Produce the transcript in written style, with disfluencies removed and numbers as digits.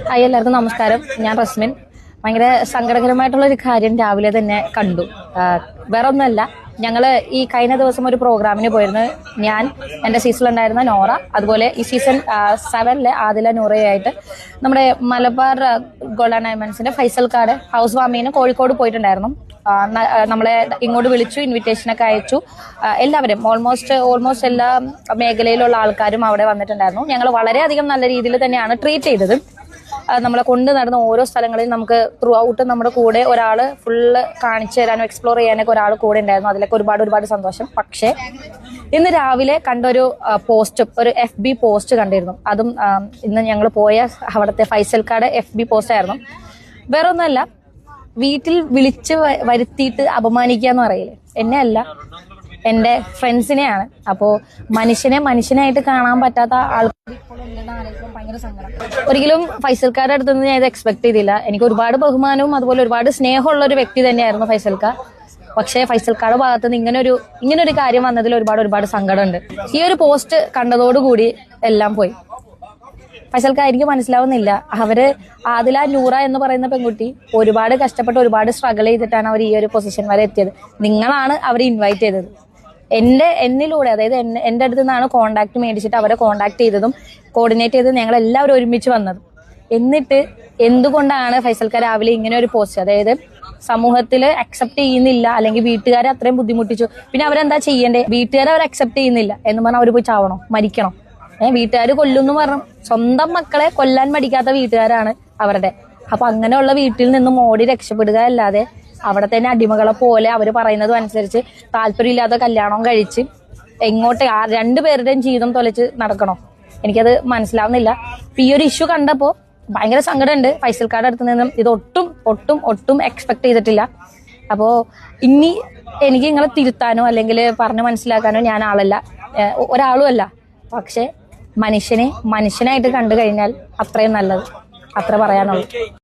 Hi, എല്ലാവർക്കും നമസ്കാരം. ഞാൻ റസ്മിൻ. ഭയങ്കര സങ്കടകരമായിട്ടുള്ള ഒരു കാര്യം രാവിലെ തന്നെ കണ്ടു. വേറെ ഒന്നുമല്ല, ഞങ്ങള് ഈ കഴിഞ്ഞ ദിവസം ഒരു പ്രോഗ്രാമിന് പോയിരുന്നു. ഞാൻ, എന്റെ സീസണിലുണ്ടായിരുന്ന നോറ, അതുപോലെ ഈ സീസൺ 7 ആദില നൂറയായിട്ട് നമ്മുടെ മലബാർ ഗോൾഡ് ആൻഡ് ഡയമണ്ട്സിന്റെ ഫൈസൽക്കാട് ഹൗസ് വാമിങ്ങിന് കോഴിക്കോട് പോയിട്ടുണ്ടായിരുന്നു. നമ്മളെ ഇങ്ങോട്ട് വിളിച്ചു, ഇൻവിറ്റേഷനൊക്കെ അയച്ചു. എല്ലാവരും ഓൾമോസ്റ്റ് എല്ലാ മേഖലയിലുള്ള ആൾക്കാരും അവിടെ വന്നിട്ടുണ്ടായിരുന്നു. ഞങ്ങൾ വളരെയധികം നല്ല രീതിയിൽ തന്നെയാണ് ട്രീറ്റ് ചെയ്തത്. നമ്മളെ കൊണ്ട് നടന്ന ഓരോ സ്ഥലങ്ങളിൽ നമുക്ക് ത്രൂ ഔട്ട് നമ്മുടെ കൂടെ ഒരാൾ ഫുള്ള് കാണിച്ചു തരാനും എക്സ്പ്ലോർ ചെയ്യാനൊക്കെ ഒരാൾ കൂടെ ഉണ്ടായിരുന്നു. അതിലൊക്കെ ഒരുപാട് സന്തോഷം. പക്ഷേ ഇന്ന് രാവിലെ കണ്ടൊരു ഒരു FB പോസ്റ്റ് കണ്ടിരുന്നു. അതും ഇന്ന് ഞങ്ങൾ പോയ അവിടുത്തെ ഫൈസൽക്കാട് FB പോസ്റ്റ് ആയിരുന്നു. വേറെ ഒന്നുമല്ല, വീട്ടിൽ വിളിച്ച് വരുത്തിയിട്ട് അപമാനിക്കുക എന്ന് പറയില്ലേ, എന്നെ അല്ല, എന്റെ ഫ്രണ്ട്സിനെയാണ്. അപ്പോ മനുഷ്യനായിട്ട് കാണാൻ പറ്റാത്ത ആൾക്കാർ ഭയങ്കര സങ്കടം. ഒരിക്കലും ഫൈസൽക്കാരുടെ അടുത്ത് നിന്ന് ഞാൻ ഇത് എക്സ്പെക്ട് ചെയ്തില്ല. എനിക്ക് ഒരുപാട് ബഹുമാനവും അതുപോലെ ഒരുപാട് സ്നേഹമുള്ള ഒരു വ്യക്തി തന്നെയായിരുന്നു ഫൈസൽക്ക. പക്ഷേ ഫൈസൽക്കാരുടെ ഭാഗത്ത് നിന്ന് ഇങ്ങനൊരു കാര്യം വന്നതിൽ ഒരുപാട് സങ്കടമുണ്ട്. ഈ ഒരു പോസ്റ്റ് കണ്ടതോടുകൂടി എല്ലാം പോയി. ഫൈസൽക്ക എനിക്ക് മനസ്സിലാവുന്നില്ല, അവര് ആദില നൂറ എന്ന് പറയുന്ന പെൺകുട്ടി ഒരുപാട് കഷ്ടപ്പെട്ട് ഒരുപാട് സ്ട്രഗിൾ ചെയ്തിട്ടാണ് അവർ ഈ ഒരു പൊസിഷൻ വരെ എത്തിയത്. നിങ്ങളാണ് അവരെ ഇൻവൈറ്റ് ചെയ്തത്. എന്നിലൂടെ, അതായത് എന്റെ അടുത്ത് നിന്നാണ് കോണ്ടാക്ട് മേടിച്ചിട്ട് അവരെ കോണ്ടാക്ട് ചെയ്തതും കോർഡിനേറ്റ് ചെയ്തതും ഞങ്ങൾ എല്ലാവരും ഒരുമിച്ച് വന്നത്. എന്നിട്ട് എന്തുകൊണ്ടാണ് ഫൈസൽക്ക രാവിലെ ഇങ്ങനെ ഒരു പോസ്റ്റ്, അതായത് സമൂഹത്തിൽ അക്സെപ്റ്റ് ചെയ്യുന്നില്ല, അല്ലെങ്കിൽ വീട്ടുകാരെ അത്രയും ബുദ്ധിമുട്ടിച്ചു, പിന്നെ അവരെന്താ ചെയ്യണ്ടേ? വീട്ടുകാരെ അവർ അക്സെപ്റ്റ് ചെയ്യുന്നില്ല എന്ന് പറഞ്ഞാൽ അവർ പോയി ചാവണോ, മരിക്കണോ? വീട്ടുകാർ കൊല്ലുന്നു പറഞ്ഞു, സ്വന്തം മക്കളെ കൊല്ലാൻ മടിക്കാത്ത വീട്ടുകാരാണ് അവരുടെ. അപ്പൊ അങ്ങനെയുള്ള വീട്ടിൽ നിന്നും ഓടി രക്ഷപ്പെടുക അല്ലാതെ അവിടെ തന്നെ അടിമകളെ പോലെ അവർ പറയുന്നതും അനുസരിച്ച് താല്പര്യമില്ലാത്ത കല്യാണം കഴിച്ച് രണ്ടുപേരുടെയും ജീവിതം തൊലച്ച് നടക്കണോ? എനിക്കത് മനസ്സിലാവുന്നില്ല. ഈ ഒരു ഇഷ്യൂ കണ്ടപ്പോ ഭയങ്കര സങ്കടമുണ്ട്. ഫൈസൽക്കാരുടെ അടുത്ത് നിന്നും ഇത് ഒട്ടും എക്സ്പെക്ട് ചെയ്തിട്ടില്ല. അപ്പോ ഇനി എനിക്ക് നിങ്ങളെ തിരുത്താനോ അല്ലെങ്കിൽ പറഞ്ഞു മനസ്സിലാക്കാനോ ഞാൻ ഒരാളും അല്ല. പക്ഷെ മനുഷ്യനായിട്ട് കണ്ടു കഴിഞ്ഞാൽ അത്രയും നല്ലത്. അത്ര പറയാനുള്ളൂ.